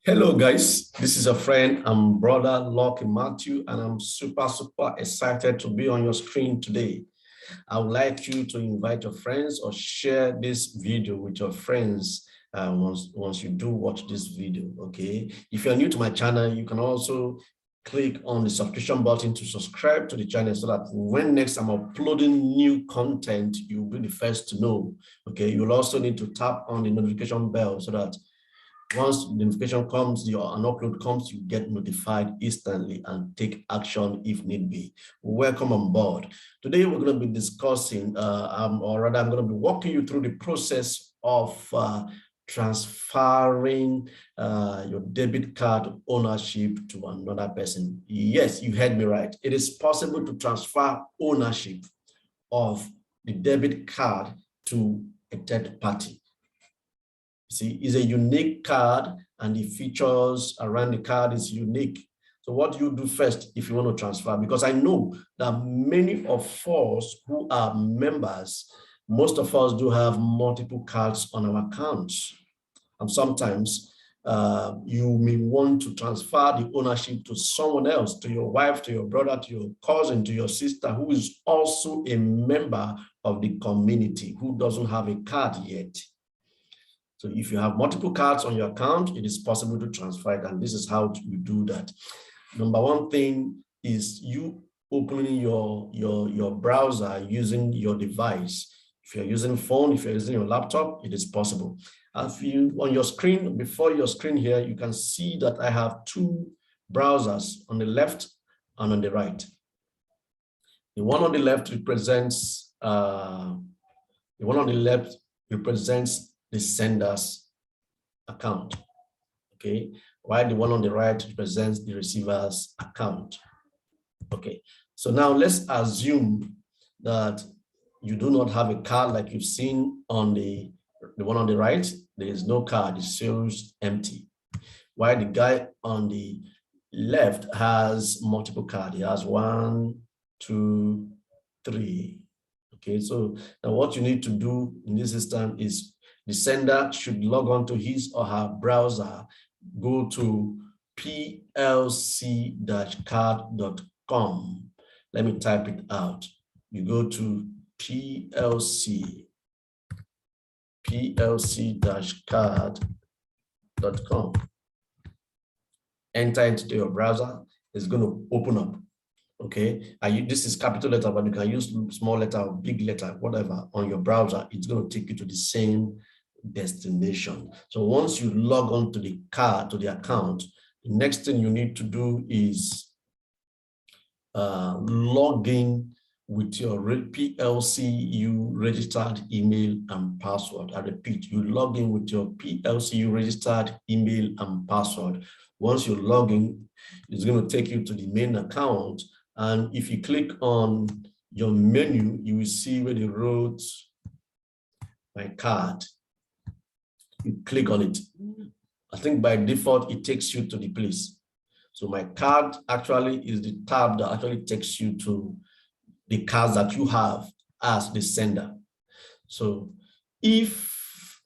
Hello, guys. This is a friend and brother, Lucky Matthew, and I'm super excited to be on your screen today. I would like you to invite your friends or share this video with your friends once you do watch this video, okay? If you're new to my channel, you can also click on the subscription button to subscribe to the channel so that when next I'm uploading new content, you'll be the first to know, okay? You'll also need to tap on the notification bell so that once the notification comes, an upload comes, you get notified instantly and take action if need be. Welcome on board. Today, we're going to be discussing, I'm going to be walking you through the process of transferring your debit card ownership to another person. Yes, you heard me right. It is possible to transfer ownership of the debit card to a third party. See, it's a unique card and the features around the card is unique. So what do you do first if you want to transfer? Because I know that many of us who are members, most of us do have multiple cards on our accounts. And sometimes you may want to transfer the ownership to someone else, to your wife, to your brother, to your cousin, to your sister, who is also a member of the community, who doesn't have a card yet. So if you have multiple cards on your account, it is possible to transfer it, and this is how you do that. Number one thing is you opening your browser using your device. If you're using phone, if you're using your laptop, it is possible. If you on your screen, before your screen here, you can see that I have two browsers on the left and on the right. The one on the left represents the sender's account, okay, while the one on the right represents the receiver's account. Okay, so now let's assume that you do not have a card like you've seen on the one on the right. There is no card, it shows empty, while the guy on the left has multiple cards. He has 1, 2, 3. Okay, so now what you need to do in this system is the sender should log on to his or her browser, go to plc-card.com. Let me type it out. You go to plc-card.com. Enter into your browser. It's going to open up. Okay, this is capital letter, but you can use small letter or big letter, whatever, on your browser. It's going to take you to the same destination. So once you log on to the card, to the account, the next thing you need to do is log in with your PLCU registered email and password. I repeat, you log in with your PLCU registered email and password. Once you log in, it's going to take you to the main account. And if you click on your menu, you will see where they wrote my card. You click on it. I think by default, it takes you to the place. So my card actually is the tab that actually takes you to the cards that you have as the sender. So if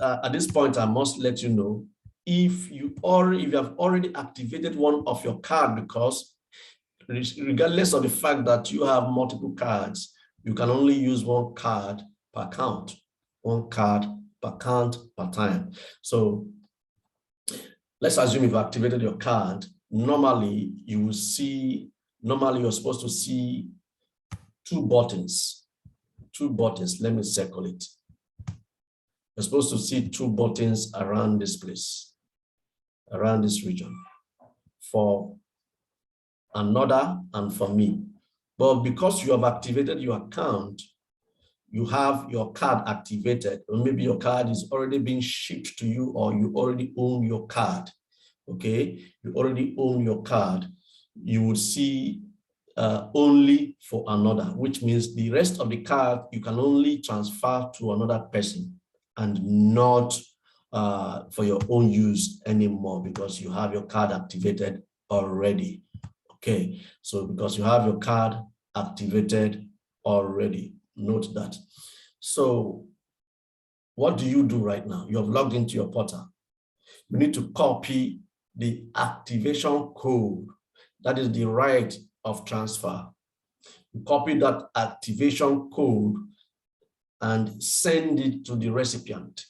at this point, I must let you know, if you have already activated one of your cards, because regardless of the fact that you have multiple cards, you can only use one card per account, one card per account per time. So let's assume you've activated your card. Normally, you're supposed to see two buttons. Let me circle it. You're supposed to see two buttons around this place, around this region, for another and for me. But because you have activated your account, you have your card activated, or maybe your card is already being shipped to you, or you already own your card. Okay, you already own your card. You would see only for another, which means the rest of the card you can only transfer to another person and not for your own use anymore, because you have your card activated already. Okay, so because you have your card activated already, note that. So what do you do right now? You have logged into your portal. You need to copy the activation code, that is the right of transfer. You copy that activation code and send it to the recipient.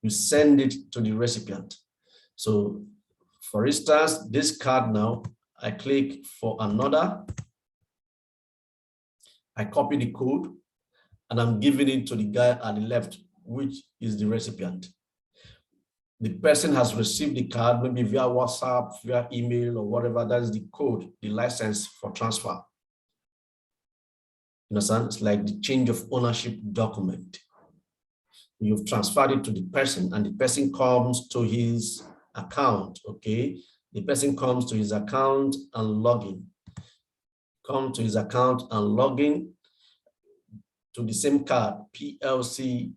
You send it to the recipient. So for instance, this card now, I click for another, I copy the code, and I'm giving it to the guy at the left, which is the recipient. The person has received the card, maybe via WhatsApp, via email, or whatever. That is the code, the license for transfer. You understand? It's like the change of ownership document. You've transferred it to the person, and the person comes to his account, okay? The person comes to his account and login. Come to his account and login to the same card, PLC,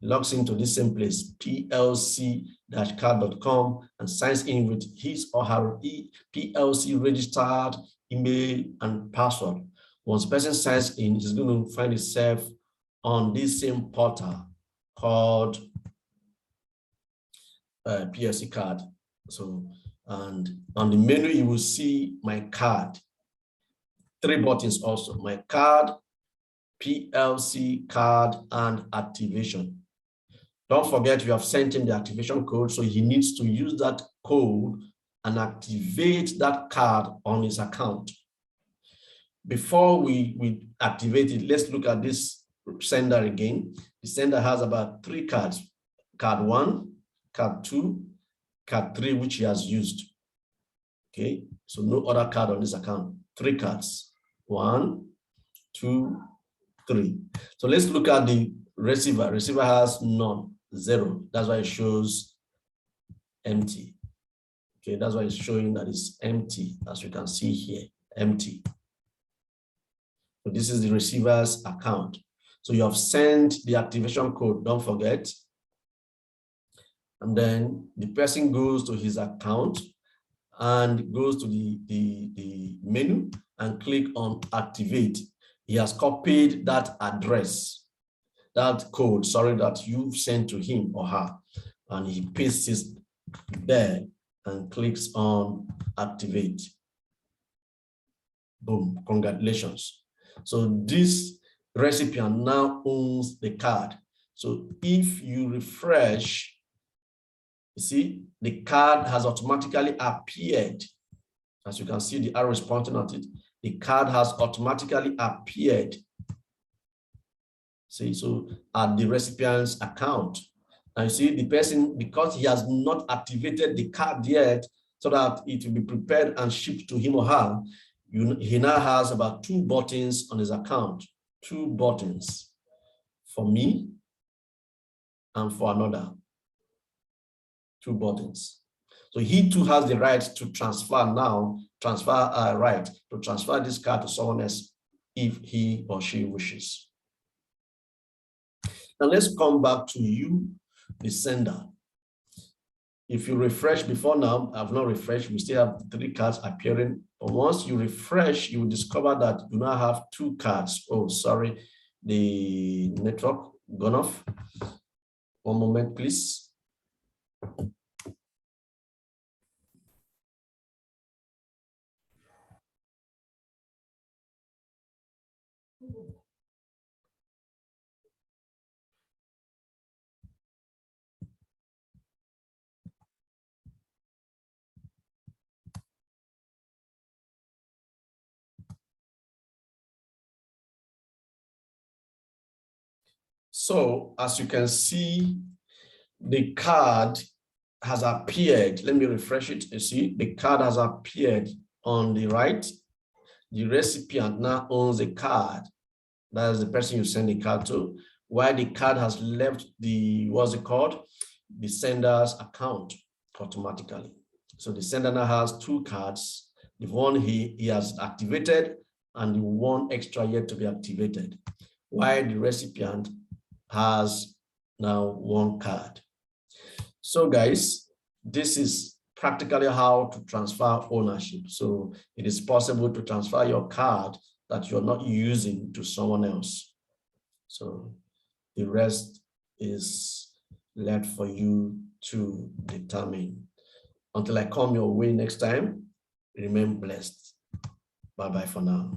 logs into the same place, plc-card.com, and signs in with his or her PLC registered email and password. Once the person signs in, he's going to find himself on this same portal called PLC card. So, and on the menu, you will see my card. 3 buttons also, my card, PLC card, and activation. Don't forget, you have sent him the activation code, so he needs to use that code and activate that card on his account. Before we activate it, let's look at this sender again. The sender has about 3 cards, card 1, card 2, card 3, which he has used. Okay, so no other card on this account, 3 cards, 1, 2, 3. So let's look at the receiver. Receiver has none, 0. That's why it shows empty. Okay, that's why it's showing that it's empty, as you can see here, empty. So this is the receiver's account. So you have sent the activation code, don't forget. And then the person goes to his account and goes to the menu and click on activate. He has copied that address, that code, sorry, that you've sent to him or her, and he pastes it there and clicks on activate. Boom, congratulations. So this recipient now owns the card. So if you refresh, you see, the card has automatically appeared. As you can see, the arrow is pointing at it. The card has automatically appeared. See, so at the recipient's account. And you see, the person, because he has not activated the card yet, so that it will be prepared and shipped to him or her, he now has about 2 buttons on his account. 2 buttons for me and for another. 2 buttons. So he too has the right to transfer now, right to transfer this card to someone else if he or she wishes. Now let's come back to you, the sender. If you refresh before now, I've not refreshed, we still have 3 cards appearing. But once you refresh, you will discover that you now have 2 cards. Oh, sorry, the network gone off. One moment, please. So as you can see, the card has appeared. Let me refresh it. You see, the card has appeared on the right. The recipient now owns the card. That is the person you send the card to, while the card has left the, what's it called? The sender's account automatically. So the sender now has 2 cards, the one he has activated and the one extra yet to be activated, while the recipient has now 1 card. So guys, this is practically how to transfer ownership. So it is possible to transfer your card that you're not using to someone else. So the rest is left for you to determine. Until I come your way next time, remain blessed. Bye-bye for now.